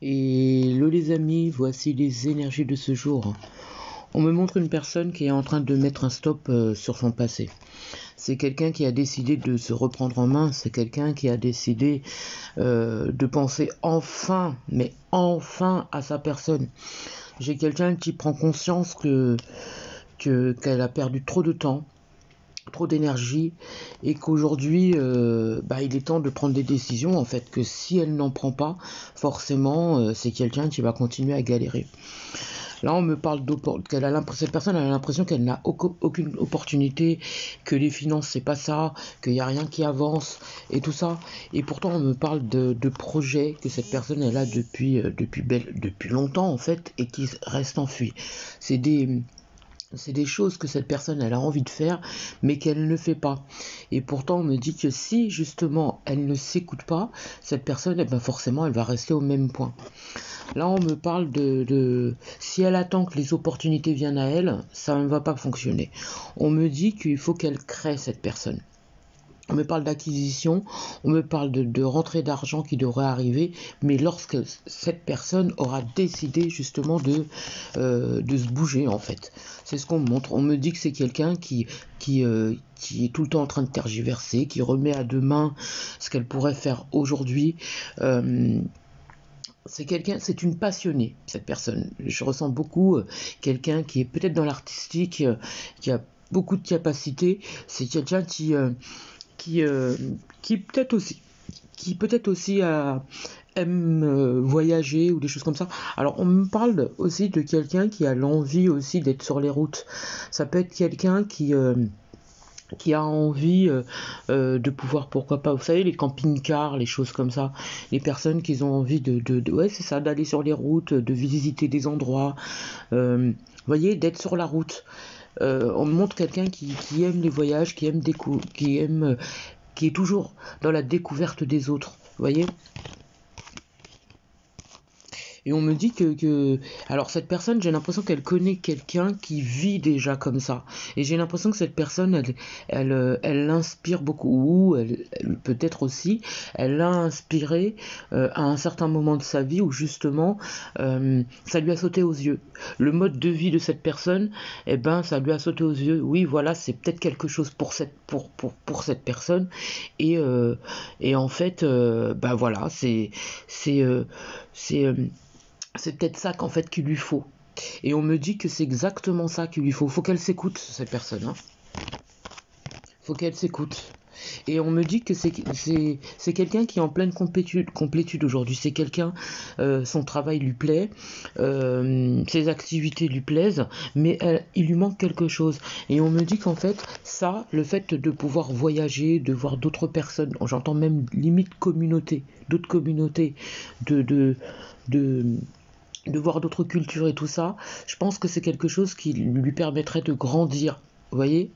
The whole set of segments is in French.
Hello les amis, voici les énergies de ce jour. On me montre une personne qui est en train de mettre un stop sur son passé. C'est quelqu'un qui a décidé de se reprendre en main, c'est quelqu'un qui a décidé de penser enfin, mais enfin à sa personne. J'ai quelqu'un qui prend conscience qu'elle a perdu trop de temps, trop d'énergie et qu'aujourd'hui il est temps de prendre des décisions en fait, que si elle n'en prend pas forcément c'est quelqu'un qui va continuer à galérer. Là on me parle cette personne a l'impression qu'elle n'a aucune opportunité, que les finances c'est pas ça, qu'il n'y a rien qui avance et tout ça, et pourtant on me parle de projets que cette personne elle a depuis longtemps en fait et qui restent enfuis. C'est des choses que cette personne elle a envie de faire mais qu'elle ne fait pas, et pourtant on me dit que si justement elle ne s'écoute pas, cette personne forcément elle va rester au même point. Là on me parle de si elle attend que les opportunités viennent à elle, ça ne va pas fonctionner. On me dit qu'il faut qu'elle crée cette personne. On me parle d'acquisition, on me parle de rentrée d'argent qui devrait arriver, mais lorsque cette personne aura décidé justement de se bouger en fait. C'est ce qu'on me montre. On me dit que c'est quelqu'un qui est tout le temps en train de tergiverser, qui remet à demain ce qu'elle pourrait faire aujourd'hui. C'est une passionnée, cette personne. Je ressens beaucoup quelqu'un qui est peut-être dans l'artistique, qui a beaucoup de capacité. C'est quelqu'un qui, euh, qui peut-être aussi aime voyager ou des choses comme ça. Alors on me parle aussi de quelqu'un qui a l'envie aussi d'être sur les routes. Ça peut être quelqu'un qui a envie de pouvoir, pourquoi pas, vous savez, les camping-cars, les choses comme ça, les personnes qui ont envie ouais, c'est ça, d'aller sur les routes, de visiter des endroits, vous voyez, d'être sur la route. On me montre quelqu'un qui aime les voyages, qui est toujours dans la découverte des autres, vous voyez. Et on me dit alors cette personne, j'ai l'impression qu'elle connaît quelqu'un qui vit déjà comme ça. Et j'ai l'impression que cette personne, elle l'inspire beaucoup. Ou peut-être aussi, elle l'a inspiré à un certain moment de sa vie où justement, ça lui a sauté aux yeux. Le mode de vie de cette personne, ça lui a sauté aux yeux. Oui, voilà, c'est peut-être quelque chose pour cette personne. Et en fait, voilà, c'est c'est peut-être ça qu'en fait qu'il lui faut. Et on me dit que c'est exactement ça qu'il lui faut. Faut qu'elle s'écoute, cette personne. Hein. Faut qu'elle s'écoute. Et on me dit que c'est quelqu'un qui est en pleine complétude aujourd'hui. C'est quelqu'un, son travail lui plaît, ses activités lui plaisent, mais il lui manque quelque chose. Et on me dit qu'en fait, ça, le fait de pouvoir voyager, de voir d'autres personnes, j'entends même limite d'autres communautés, de de voir d'autres cultures et tout ça, je pense que c'est quelque chose qui lui permettrait de grandir. Vous voyez?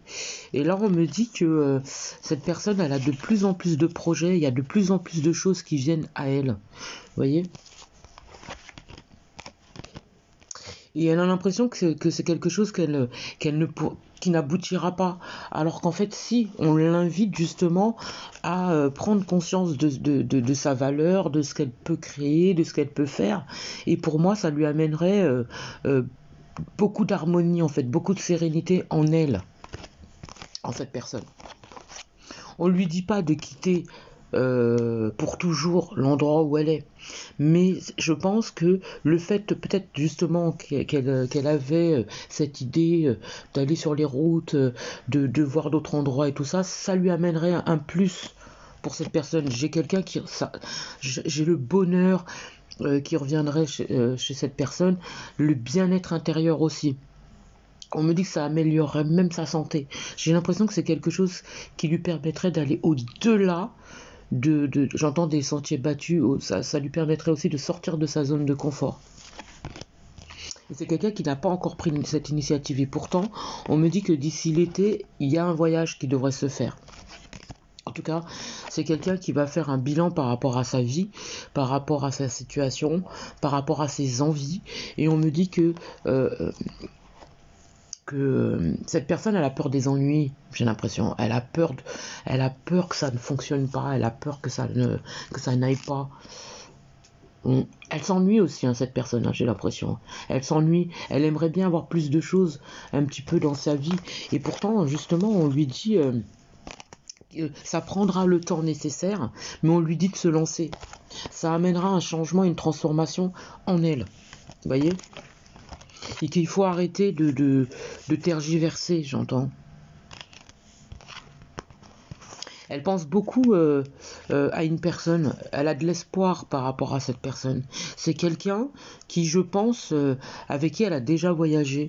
Et là, on me dit que cette personne, elle a de plus en plus de projets, il y a de plus en plus de choses qui viennent à elle. Vous voyez? Et elle a l'impression que c'est quelque chose qui n'aboutira pas. Alors qu'en fait, si, on l'invite justement à prendre conscience de sa valeur, de ce qu'elle peut créer, de ce qu'elle peut faire. Et pour moi, ça lui amènerait beaucoup d'harmonie, en fait, beaucoup de sérénité en elle, en cette personne. On lui dit pas de quitter pour toujours l'endroit où elle est. Mais je pense que le fait peut-être justement qu'elle avait cette idée d'aller sur les routes, de voir d'autres endroits et tout ça, ça lui amènerait un plus pour cette personne. J'ai le bonheur qui reviendrait chez cette personne, le bien-être intérieur aussi. On me dit que ça améliorerait même sa santé. J'ai l'impression que c'est quelque chose qui lui permettrait d'aller au-delà j'entends des sentiers battus, ça lui permettrait aussi de sortir de sa zone de confort. Et c'est quelqu'un qui n'a pas encore pris cette initiative. Et pourtant, on me dit que d'ici l'été, il y a un voyage qui devrait se faire. En tout cas, c'est quelqu'un qui va faire un bilan par rapport à sa vie, par rapport à sa situation, par rapport à ses envies. Et on me dit que cette personne, elle a peur des ennuis, j'ai l'impression. Elle a peur que ça ne fonctionne pas, elle a peur que ça n'aille pas. Elle s'ennuie aussi, hein, cette personne, hein, j'ai l'impression. Elle s'ennuie, elle aimerait bien avoir plus de choses un petit peu dans sa vie. Et pourtant, justement, on lui dit que ça prendra le temps nécessaire, mais on lui dit de se lancer. Ça amènera un changement, une transformation en elle. Vous voyez? Et qu'il faut arrêter de tergiverser, j'entends. Elle pense beaucoup à une personne. Elle a de l'espoir par rapport à cette personne. C'est quelqu'un qui, je pense, avec qui elle a déjà voyagé.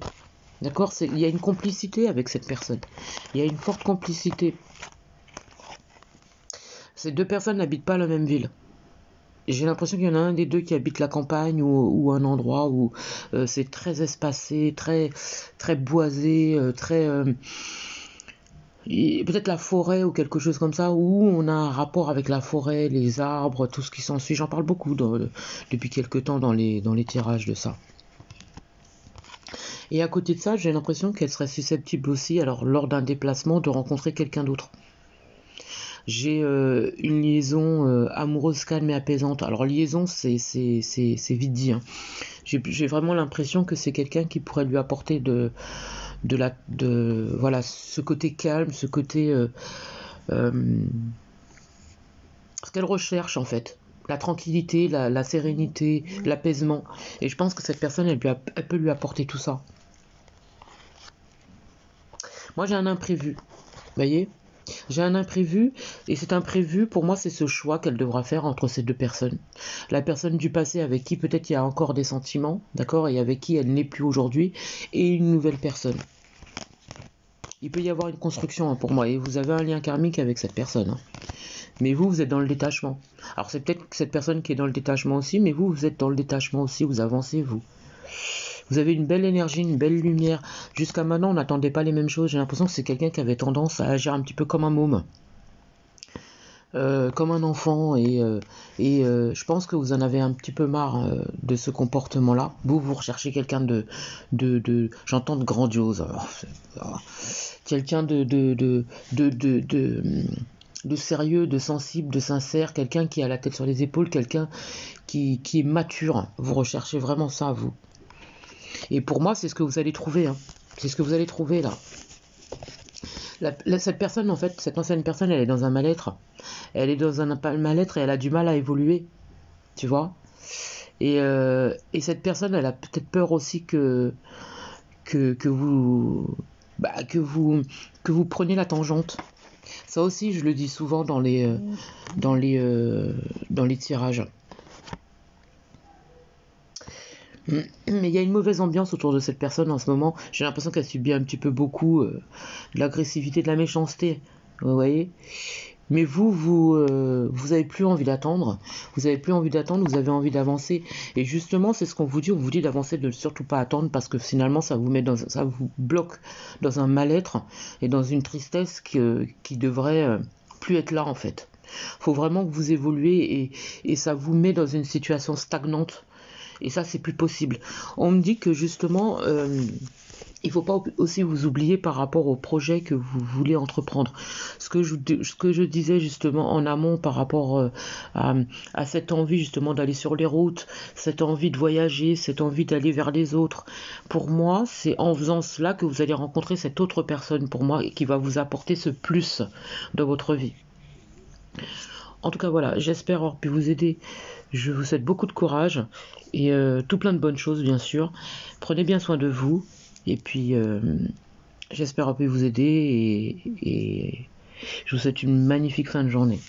D'accord? Il y a une complicité avec cette personne. Il y a une forte complicité. Ces deux personnes n'habitent pas la même ville. J'ai l'impression qu'il y en a un des deux qui habite la campagne ou un endroit où c'est très espacé, très boisé, peut-être la forêt ou quelque chose comme ça, où on a un rapport avec la forêt, les arbres, tout ce qui s'ensuit. J'en parle beaucoup depuis quelques temps dans les tirages de ça. Et à côté de ça, j'ai l'impression qu'elle serait susceptible aussi, alors lors d'un déplacement, de rencontrer quelqu'un d'autre. J'ai une liaison amoureuse calme et apaisante. Alors liaison, c'est vite dit, hein. J'ai vraiment l'impression que c'est quelqu'un qui pourrait lui apporter voilà, ce côté calme, ce côté ce qu'elle recherche en fait, la tranquillité, la sérénité, l'apaisement. Et je pense que cette personne, elle peut lui apporter tout ça. Moi, j'ai un imprévu, vous voyez. J'ai un imprévu, et cet imprévu, pour moi, c'est ce choix qu'elle devra faire entre ces deux personnes. La personne du passé avec qui peut-être il y a encore des sentiments, d'accord, et avec qui elle n'est plus aujourd'hui, et une nouvelle personne. Il peut y avoir une construction, hein, pour moi, et vous avez un lien karmique avec cette personne. Hein. Mais vous êtes dans le détachement. Alors c'est peut-être cette personne qui est dans le détachement aussi, mais vous êtes dans le détachement aussi, vous avancez, vous. Vous avez une belle énergie, une belle lumière. Jusqu'à maintenant, on n'attendait pas les mêmes choses. J'ai l'impression que c'est quelqu'un qui avait tendance à agir un petit peu comme un môme. Comme un enfant. Et je pense que vous en avez un petit peu marre de ce comportement-là. Vous recherchez quelqu'un j'entends de grandiose. Quelqu'un de sérieux, de sensible, de sincère. Quelqu'un qui a la tête sur les épaules. Quelqu'un qui est mature. Vous recherchez vraiment ça, vous. Et pour moi, c'est ce que vous allez trouver. Hein. C'est ce que vous allez trouver là. Cette personne, en fait, cette ancienne personne, elle est dans un mal-être. Elle est dans un mal-être et elle a du mal à évoluer. Tu vois ? Et cette personne, elle a peut-être peur aussi que vous preniez la tangente. Ça aussi, je le dis souvent dans les tirages. Mais il y a une mauvaise ambiance autour de cette personne en ce moment. J'ai l'impression qu'elle subit un petit peu beaucoup de l'agressivité, de la méchanceté. Vous voyez ? Mais vous avez plus envie d'attendre. Vous avez plus envie d'attendre, vous avez envie d'avancer. Et justement, c'est ce qu'on vous dit. On vous dit d'avancer, de ne surtout pas attendre parce que finalement, ça vous bloque dans un mal-être et dans une tristesse qui devrait plus être là en fait. Faut vraiment que vous évoluez et ça vous met dans une situation stagnante. Et ça, c'est plus possible. On me dit que justement, il ne faut pas aussi vous oublier par rapport au projet que vous voulez entreprendre. Ce que je disais justement en amont par rapport à cette envie justement d'aller sur les routes, cette envie de voyager, cette envie d'aller vers les autres. Pour moi, c'est en faisant cela que vous allez rencontrer cette autre personne pour moi qui va vous apporter ce plus dans votre vie. En tout cas, voilà, j'espère avoir pu vous aider. Je vous souhaite beaucoup de courage et tout plein de bonnes choses, bien sûr. Prenez bien soin de vous et puis j'espère avoir pu vous aider et je vous souhaite une magnifique fin de journée.